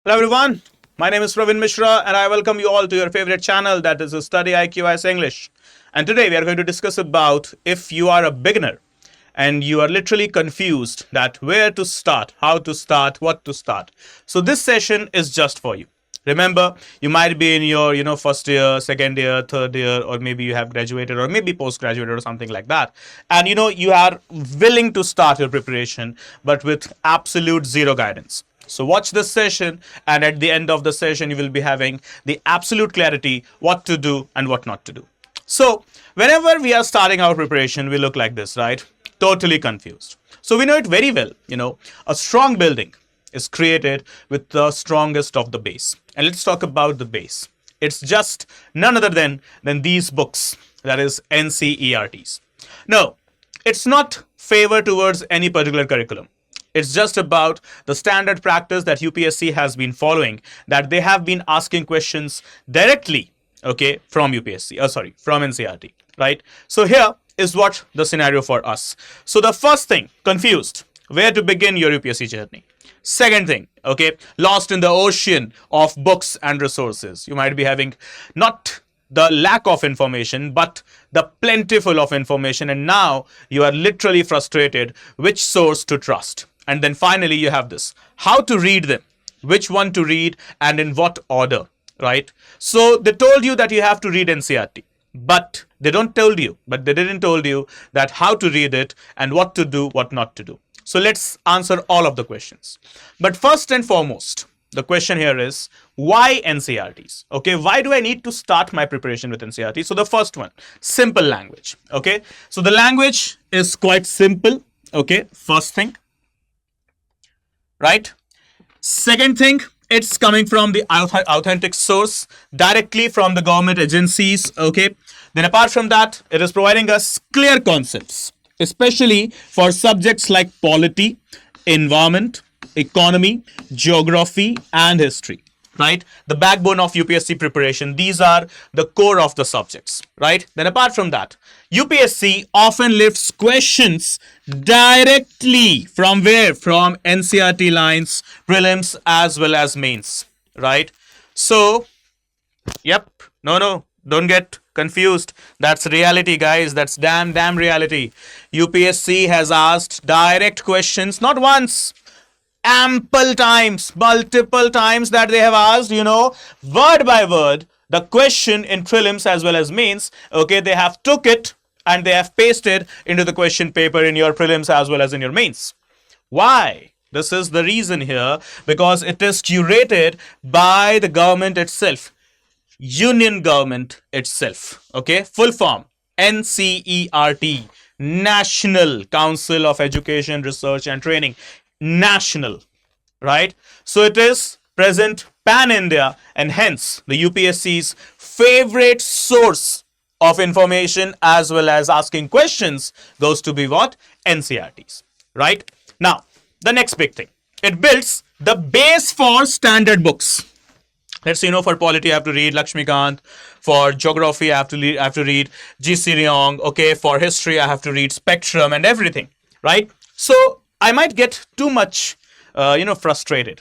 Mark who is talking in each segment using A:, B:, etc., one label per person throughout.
A: Hello everyone, my name is Praveen Mishra and I welcome you all to your favorite channel, that is StudyIQ IAS English. And today we are going to discuss about if you are a beginner and you are literally confused that where to start, how to start, what to start. So this session is just for you. Remember, you might be in your, first year, second year, third year, or maybe you have graduated or maybe postgraduated or something like that. And you are willing to start your preparation, but with absolute zero guidance. So watch this session, and at the end of the session, you will be having the absolute clarity what to do and what not to do. So whenever we are starting our preparation, we look like this, right? Totally confused. So we know it very well. A strong building is created with the strongest of the base. And let's talk about the base. It's just none other than these books, that is NCERTs. No, it's not favor towards any particular curriculum. It's just about the standard practice that UPSC has been following, that they have been asking questions directly, from UPSC, from NCERT, right? So here is what the scenario for us. So the first thing, confused, where to begin your UPSC journey. Second thing, lost in the ocean of books and resources. You might be having not the lack of information, but the plentiful of information. And now you are literally frustrated which source to trust. And then finally, you have this, how to read them, which one to read and in what order, right? So they told you that you have to read NCERT, but they didn't tell you that how to read it and what to do, what not to do. So let's answer all of the questions. But first and foremost, the question here is, why NCERTs? Why do I need to start my preparation with NCERT? So the first one, simple language. So the language is quite simple. First thing. Right? Second thing, it's coming from the authentic source, directly from the government agencies. Then apart from that, it is providing us clear concepts, especially for subjects like polity, environment, economy, geography, and history. Right? The backbone of UPSC preparation. These are the core of the subjects. Right? Then apart from that, UPSC often lifts questions directly from where? From NCERT lines, prelims as well as mains. Right? So, yep. No. Don't get confused. That's reality, guys. That's damn reality. UPSC has asked direct questions, not once, ample times, multiple times that they have asked, word by word, the question in prelims as well as mains. They have took it and they have pasted into the question paper in your prelims as well as in your mains. Why? This is the reason here, because it is curated by the government itself, union government itself. Full form, NCERT, National Council of Education, Research and Training. National, right? So it is present pan-India, and hence the UPSC's favorite source of information as well as asking questions goes to be what? NCERTs, right? Now, the next big thing, it builds the base for standard books. Let's say, for polity, I have to read Lakshmikant. For geography, I have to read G.C. Ryong. For history, I have to read Spectrum and everything, right? So I might get too much, frustrated,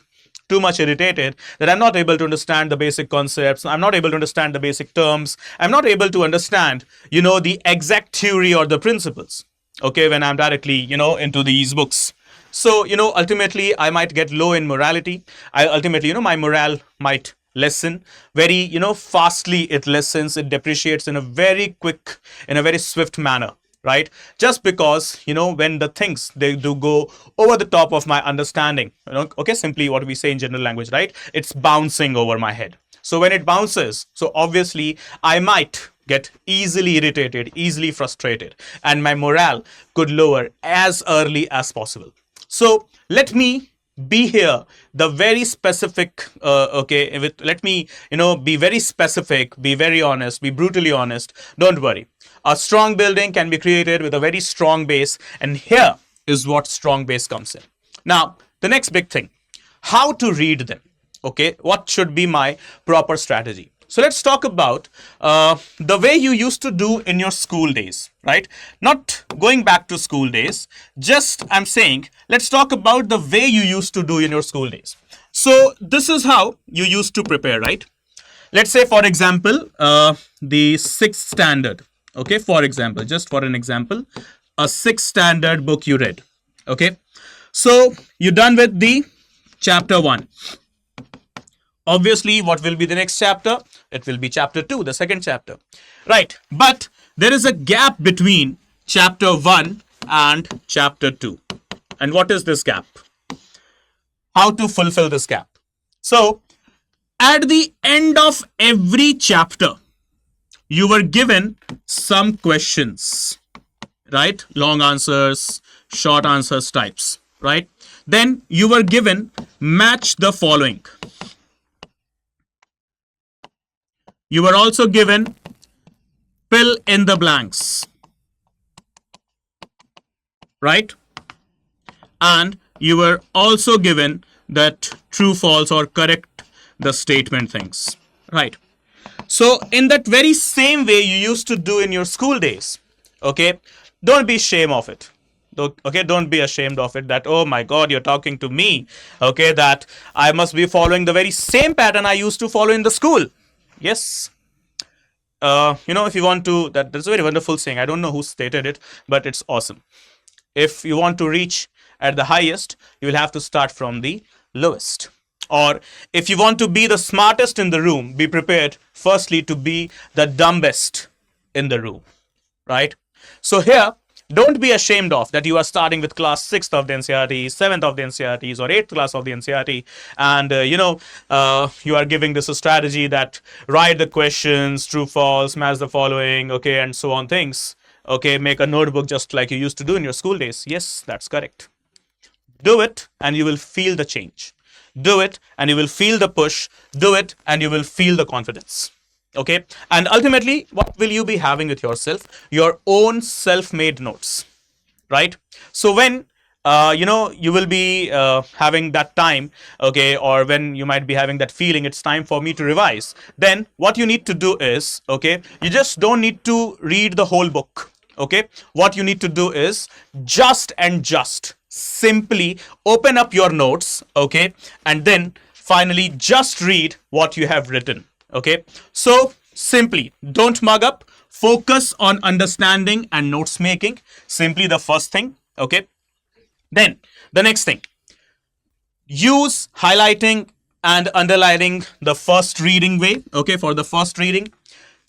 A: too much irritated that I'm not able to understand the basic concepts. I'm not able to understand the basic terms. I'm not able to understand, the exact theory or the principles. When I'm directly, into these books. So, ultimately, I might get low in morality. My morale might lessen very, fastly. It lessens, it depreciates in a very quick, in a very swift manner. Right? Just because, when the things, they do go over the top of my understanding, simply what we say in general language, right? It's bouncing over my head. So when it bounces, so obviously I might get easily irritated, easily frustrated, and my morale could lower as early as possible. So let me be here the very specific, let me, be very specific, be very honest, be brutally honest. Don't worry. A strong building can be created with a very strong base, and here is what strong base comes in. Now, the next big thing, how to read them. What should be my proper strategy? So let's talk about the way you used to do in your school days, right? Not going back to school days, just I'm saying, let's talk about the way you used to do in your school days. So this is how you used to prepare, right? Let's say, for example, the sixth standard. Okay, for example, just for an example, a sixth standard book you read. Okay, so you're done with the chapter 1. Obviously, what will be the next chapter? It will be chapter 2, the second chapter. Right, but there is a gap between chapter 1 and chapter 2. And what is this gap? How to fulfill this gap? So, at the end of every chapter, you were given some questions, right? Long answers, short answers types, right? Then you were given match the following. You were also given fill in the blanks, right? And you were also given that true, false, or correct the statement things, right? So in that very same way you used to do in your school days, okay? Don't be ashamed of it. Okay, don't be ashamed of it that, oh my God, you're talking to me, okay, that I must be following the very same pattern I used to follow in the school. Yes. If you want to, that's a very wonderful saying. I don't know who stated it, but it's awesome. If you want to reach at the highest, you will have to start from the lowest. Or if you want to be the smartest in the room, be prepared firstly to be the dumbest in the room, right? So here, don't be ashamed of that you are starting with class 6th of the NCERT, 7th of the NCERTs, or 8th class of the NCERT, and you are giving this a strategy that write the questions, true, false, match the following, okay, and so on things. Okay, make a notebook just like you used to do in your school days. Yes, that's correct. Do it and you will feel the change. Do it and you will feel the push. Do it and you will feel the confidence. Okay, and ultimately, what will you be having with yourself? Your own self-made notes, right? So when you will be having that time, okay, or when you might be having that feeling it's time for me to revise, then what you need to do is, okay, you just don't need to read the whole book. Okay, what you need to do is just simply open up your notes, okay, and then finally just read what you have written. Okay, so simply don't mug up, focus on understanding and notes making, simply the first thing. Okay, then the next thing, use highlighting and underlining the first reading way. Okay, for the first reading.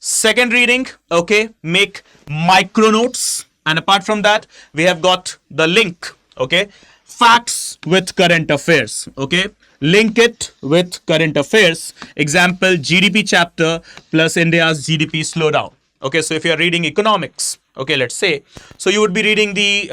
A: Second reading, okay, make micro notes, and apart from that we have got the link, okay, facts with current affairs. Okay, link it with current affairs. Example, GDP chapter plus India's GDP slowdown. Okay, so if you are reading economics, okay, let's say, so you would be reading the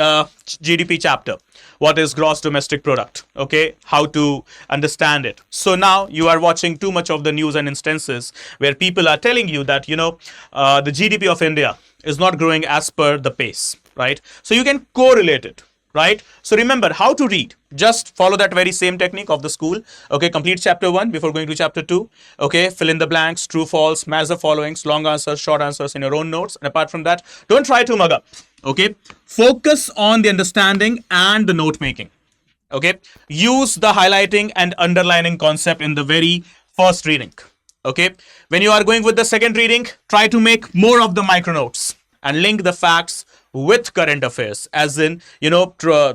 A: GDP chapter. What is gross domestic product? Okay, how to understand it. So now you are watching too much of the news and instances where people are telling you that, the GDP of India is not growing as per the pace, right? So you can correlate it, right? So remember how to read. Just follow that very same technique of the school. Okay, complete chapter 1 before going to chapter 2. Okay, fill in the blanks, true, false, match the followings, long answers, short answers in your own notes. And apart from that, don't try to mug up. Okay, focus on the understanding and the note making. Okay, use the highlighting and underlining concept in the very first reading. Okay, when you are going with the second reading, try to make more of the micro notes and link the facts with current affairs, as in,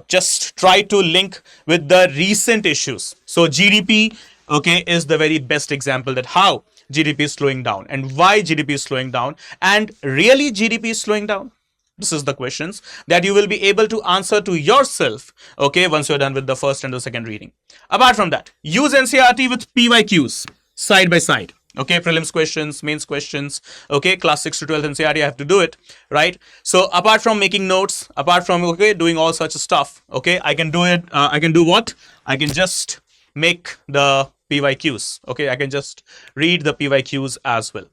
A: just try to link with the recent issues. So GDP, okay, is the very best example that how GDP is slowing down and why GDP is slowing down, and really GDP is slowing down. This is the questions that you will be able to answer to yourself, okay, once you're done with the first and the second reading. Apart from that, use NCERT with PYQs side by side. Okay, prelims questions, mains questions, okay, class 6 to 12 NCERT, I have to do it, right? So apart from making notes, apart from, okay, doing all such stuff, okay, I can do it, I can do what? I can just make the PYQs, okay, I can just read the PYQs as well.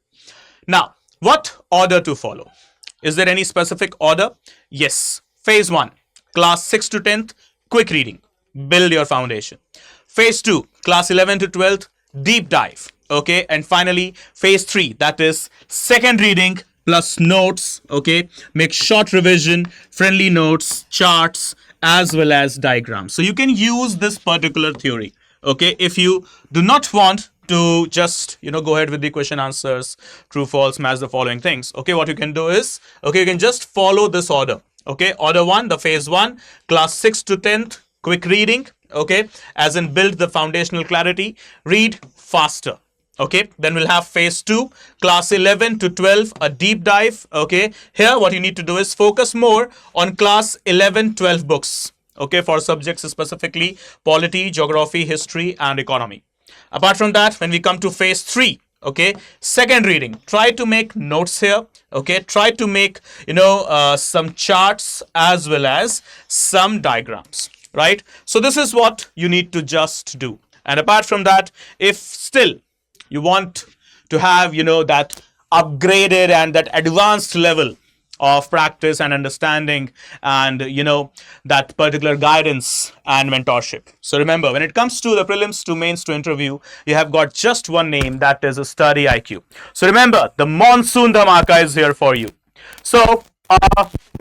A: Now, what order to follow? Is there any specific order? Yes. Phase 1, class 6 to 10th, quick reading, build your foundation. Phase 2, class 11 to 12th, deep dive. Okay, and finally phase 3, that is second reading plus notes. Okay, make short revision, friendly notes, charts, as well as diagrams. So you can use this particular theory. Okay, if you do not want to just go ahead with the question answers, true false, match the following things, okay, what you can do is, okay, you can just follow this order. Okay, order 1, the phase 1, class 6 to 10th, quick reading. Okay, as in build the foundational clarity, read faster. Okay, then we'll have phase 2, class 11 to 12, a deep dive. Okay, here what you need to do is focus more on class 11 12 books. Okay, for subjects specifically polity, geography, history and economy. Apart from that, when we come to phase 3, okay, second reading, try to make notes here. Okay, try to make some charts as well as some diagrams, right? So this is what you need to just do. And apart from that, if still you want to have that upgraded and that advanced level of practice and understanding and that particular guidance and mentorship, so remember, when it comes to the prelims to mains to interview, you have got just one name, that is a StudyIQ. So remember, the monsoon dhamaka is here for you. So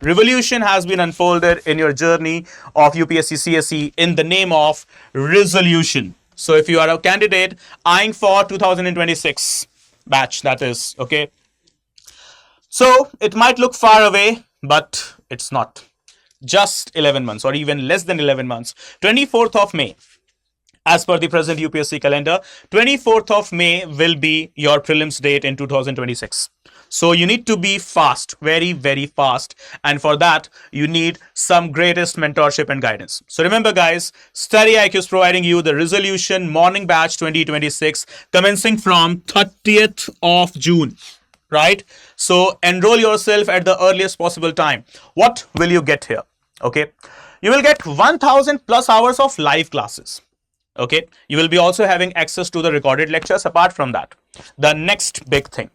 A: revolution has been unfolded in your journey of UPSC CSE in the name of resolution. So if you are a candidate eyeing for 2026 batch, that is, okay, so it might look far away, but it's not. Just 11 months or even less than 11 months. 24th of May, as per the present UPSC calendar, 24th of May will be your prelims date in 2026. So you need to be fast, very, very fast. And for that, you need some greatest mentorship and guidance. So remember, guys, StudyIQ is providing you the resolution morning batch 2026 commencing from 30th of June. Right? So enroll yourself at the earliest possible time. What will you get here? Okay, you will get 1000 plus hours of live classes. Okay, you will be also having access to the recorded lectures. Apart from that, the next big thing,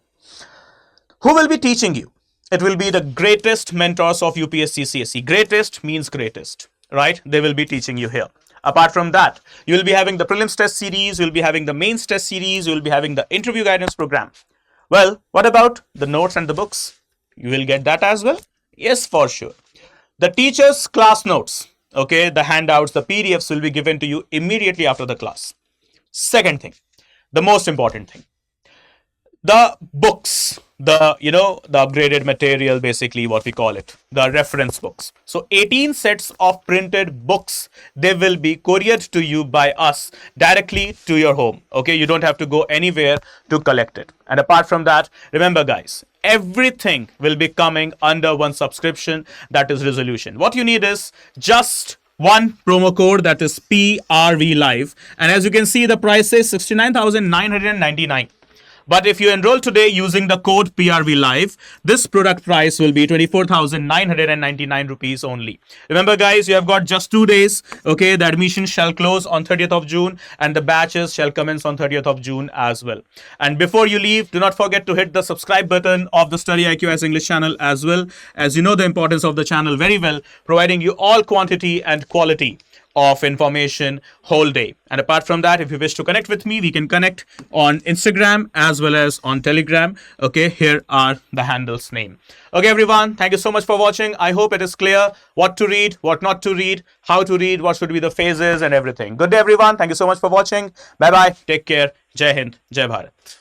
A: who will be teaching you? It will be the greatest mentors of UPSC CSE. Greatest means greatest, right? They will be teaching you here. Apart from that, you will be having the prelims test series, you will be having the mains test series, you will be having the interview guidance program. Well, what about the notes and the books? You will get that as well? Yes, for sure. The teacher's class notes, okay, the handouts, the PDFs will be given to you immediately after the class. Second thing, the most important thing, the books, the upgraded material, basically what we call it, the reference books. So 18 sets of printed books, they will be couriered to you by us directly to your home. Okay, you don't have to go anywhere to collect it. And apart from that, remember, guys, everything will be coming under one subscription, that is resolution. What you need is just one promo code, that is PRV Live, and as you can see, the price is 69,999. But if you enroll today using the code PRV Live, this product price will be 24,999 rupees only. Remember, guys, you have got just 2 days. Okay, the admission shall close on 30th of June and the batches shall commence on 30th of June as well. And before you leave, do not forget to hit the subscribe button of the StudyIQ IAS English channel, as well as you know the importance of the channel very well, providing you all quantity and quality of information whole day. And apart from that, if you wish to connect with me, we can connect on Instagram as well as on Telegram. Okay, here are the handles name. Okay, everyone, thank you so much for watching. I hope it is clear what to read, what not to read, how to read, what should be the phases and everything. Good day, everyone. Thank you so much for watching. Bye bye. Take care. Jai Hind. Jai Bharat.